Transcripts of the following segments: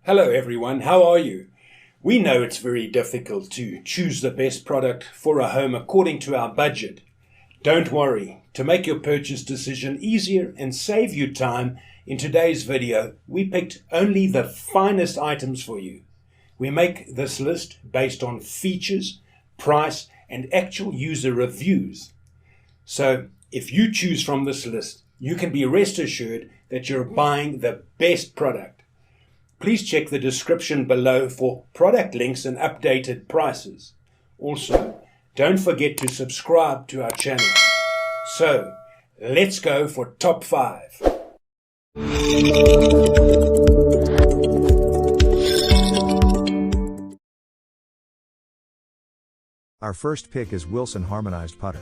Hello everyone, how are you? We know it's very difficult to choose the best product for a home according to our budget. Don't worry, to make your purchase decision easier and save you time, in today's video we picked only the finest items for you. We make this list based on features, price and actual user reviews. So if you choose from this list, you can be rest assured that you're buying the best product. Please check the description below for product links and updated prices. Also, don't forget to subscribe to our channel. So, let's go for top 5. Our first pick is Wilson Harmonized Putter.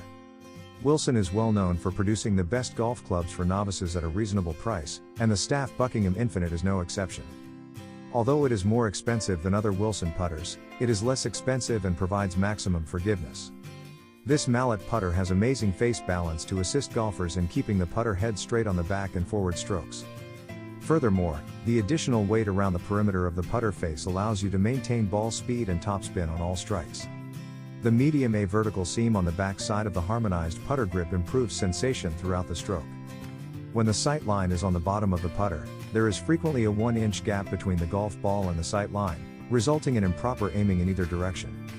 Wilson is well known for producing the best golf clubs for novices at a reasonable price, and the Staff Buckingham Infinite is no exception. Although it is more expensive than other Wilson putters, it is less expensive and provides maximum forgiveness. This mallet putter has amazing face balance to assist golfers in keeping the putter head straight on the back and forward strokes. Furthermore, the additional weight around the perimeter of the putter face allows you to maintain ball speed and topspin on all strikes. The medium A vertical seam on the back side of the harmonized putter grip improves sensation throughout the stroke. When the sight line is on the bottom of the putter, there is frequently a 1-inch gap between the golf ball and the sight line, resulting in improper aiming in either direction.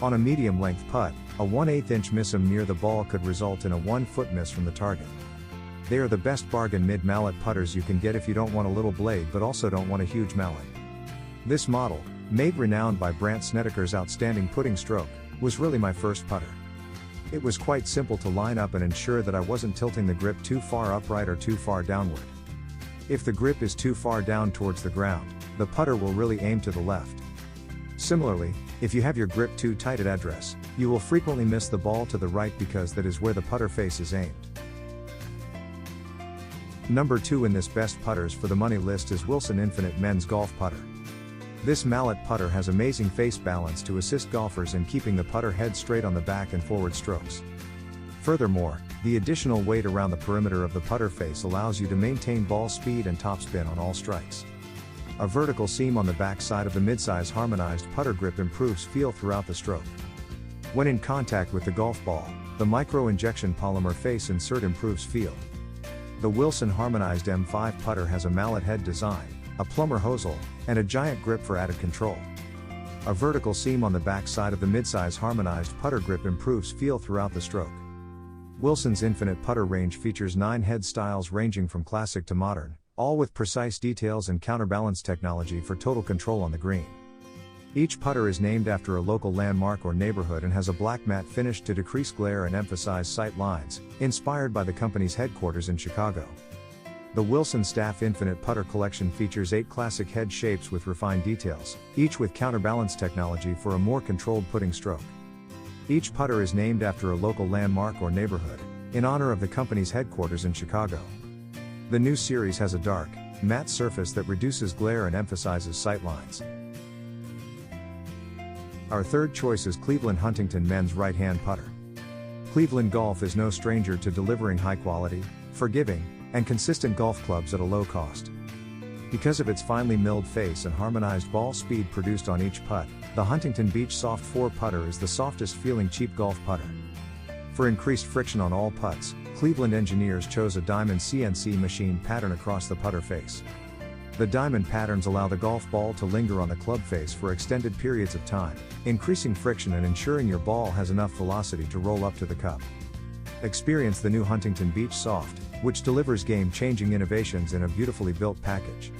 On a medium-length putt, a 1/8 inch miss near the ball could result in a 1-foot miss from the target. They are the best bargain mid-mallet putters you can get if you don't want a little blade but also don't want a huge mallet. This model, made renowned by Brandt Snedeker's outstanding putting stroke, was really my first putter. It was quite simple to line up and ensure that I wasn't tilting the grip too far upright or too far downward. If the grip is too far down towards the ground, the putter will really aim to the left. Similarly, if you have your grip too tight at address, you will frequently miss the ball to the right because that is where the putter face is aimed. Number 2 in this best putters for the money list is Wilson Infinite Men's Golf Putter. This mallet putter has amazing face balance to assist golfers in keeping the putter head straight on the back and forward strokes. Furthermore, the additional weight around the perimeter of the putter face allows you to maintain ball speed and topspin on all strikes. A vertical seam on the back side of the midsize harmonized putter grip improves feel throughout the stroke. When in contact with the golf ball, the micro-injection polymer face insert improves feel. The Wilson Harmonized M5 putter has a mallet head design, a plumber hosel, and a giant grip for added control. A vertical seam on the back side of the midsize harmonized putter grip improves feel throughout the stroke. Wilson's Infinite putter range features 9 head styles ranging from classic to modern, all with precise details and counterbalance technology for total control on the green. Each putter is named after a local landmark or neighborhood and has a black matte finish to decrease glare and emphasize sight lines, inspired by the company's headquarters in Chicago. The Wilson Staff Infinite Putter Collection features 8 classic head shapes with refined details, each with counterbalance technology for a more controlled putting stroke. Each putter is named after a local landmark or neighborhood, in honor of the company's headquarters in Chicago. The new series has a dark, matte surface that reduces glare and emphasizes sight lines. Our third choice is Cleveland Huntington Men's Right-Hand Putter. Cleveland Golf is no stranger to delivering high-quality, forgiving, and consistent golf clubs at a low cost. Because of its finely milled face and harmonized ball speed produced on each putt, the Huntington Beach Soft 4 putter is the softest feeling cheap golf putter. For increased friction on all putts, Cleveland engineers chose a diamond CNC machine pattern across the putter face. The diamond patterns allow the golf ball to linger on the club face for extended periods of time, increasing friction and ensuring your ball has enough velocity to roll up to the cup. Experience the new Huntington Beach Soft, which delivers game-changing innovations in a beautifully built package.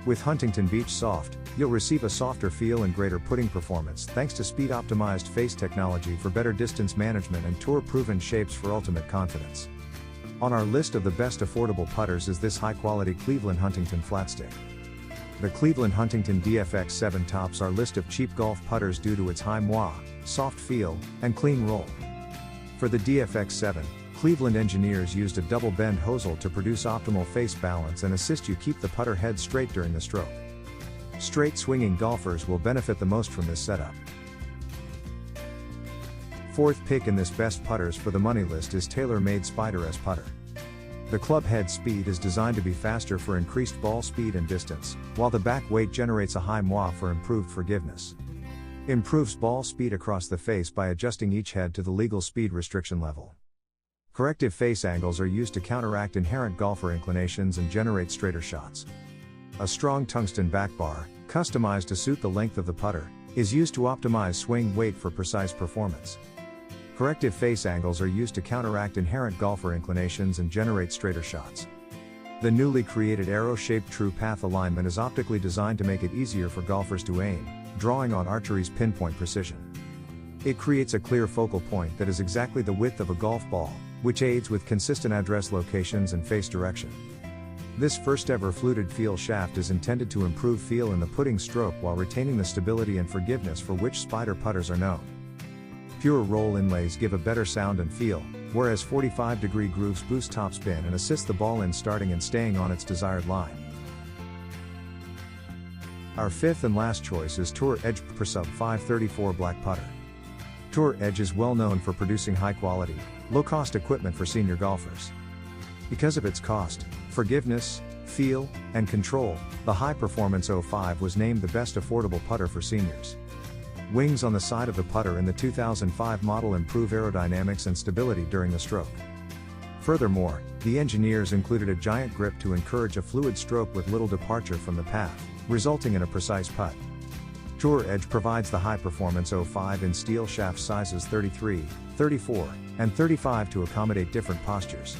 With Huntington Beach Soft, you'll receive a softer feel and greater putting performance thanks to speed-optimized face technology for better distance management and tour-proven shapes for ultimate confidence. On our list of the best affordable putters is this high-quality Cleveland Huntington flat stick. The Cleveland Huntington DFX7 tops our list of cheap golf putters due to its high moi, soft feel, and clean roll. For the DFX7, Cleveland engineers used a double bend hosel to produce optimal face balance and assist you keep the putter head straight during the stroke. Straight swinging golfers will benefit the most from this setup. Fourth pick in this best putters for the money list is TaylorMade Spider S putter. The club head speed is designed to be faster for increased ball speed and distance, while the back weight generates a high moi for improved forgiveness. Improves ball speed across the face by adjusting each head to the legal speed restriction level. Corrective face angles are used to counteract inherent golfer inclinations and generate straighter shots. A strong tungsten back bar, customized to suit the length of the putter, is used to optimize swing weight for precise performance. Corrective face angles are used to counteract inherent golfer inclinations and generate straighter shots. The newly created arrow-shaped true path alignment is optically designed to make it easier for golfers to aim, drawing on archery's pinpoint precision. It creates a clear focal point that is exactly the width of a golf ball, which aids with consistent address locations and face direction. This first ever fluted feel shaft is intended to improve feel in the putting stroke while retaining the stability and forgiveness for which Spider putters are known. Pure roll inlays give a better sound and feel, whereas 45-degree grooves boost topspin and assist the ball in starting and staying on its desired line. Our fifth and last choice is Tour Edge Pro Sub 534 Black Putter. Tour Edge is well known for producing high-quality, low-cost equipment for senior golfers. Because of its cost, forgiveness, feel, and control, the High Performance 05 was named the best affordable putter for seniors. Wings on the side of the putter in the 2005 model improve aerodynamics and stability during the stroke. Furthermore, the engineers included a giant grip to encourage a fluid stroke with little departure from the path, resulting in a precise putt. Tour Edge provides the High Performance 05 in steel shaft sizes 33, 34, and 35 to accommodate different postures.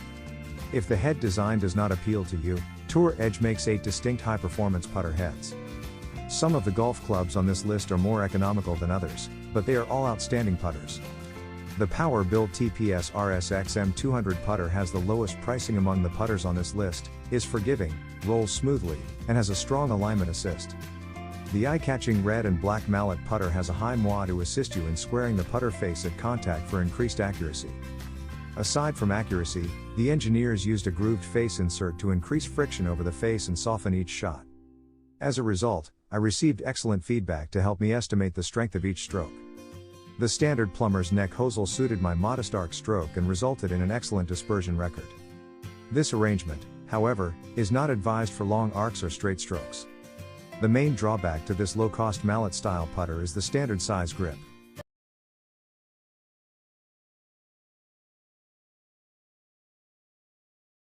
If the head design does not appeal to you, Tour Edge makes 8 distinct high-performance putter heads. Some of the golf clubs on this list are more economical than others, but they are all outstanding putters. The Power Build TPS RSX M200 putter has the lowest pricing among the putters on this list, is forgiving, rolls smoothly, and has a strong alignment assist. The eye-catching red and black mallet putter has a high moi to assist you in squaring the putter face at contact for increased accuracy. Aside from accuracy, the engineers used a grooved face insert to increase friction over the face and soften each shot. As a result, I received excellent feedback to help me estimate the strength of each stroke. The standard plumber's neck hosel suited my modest arc stroke and resulted in an excellent dispersion record. This arrangement, however, is not advised for long arcs or straight strokes. The main drawback to this low-cost mallet-style putter is the standard size grip.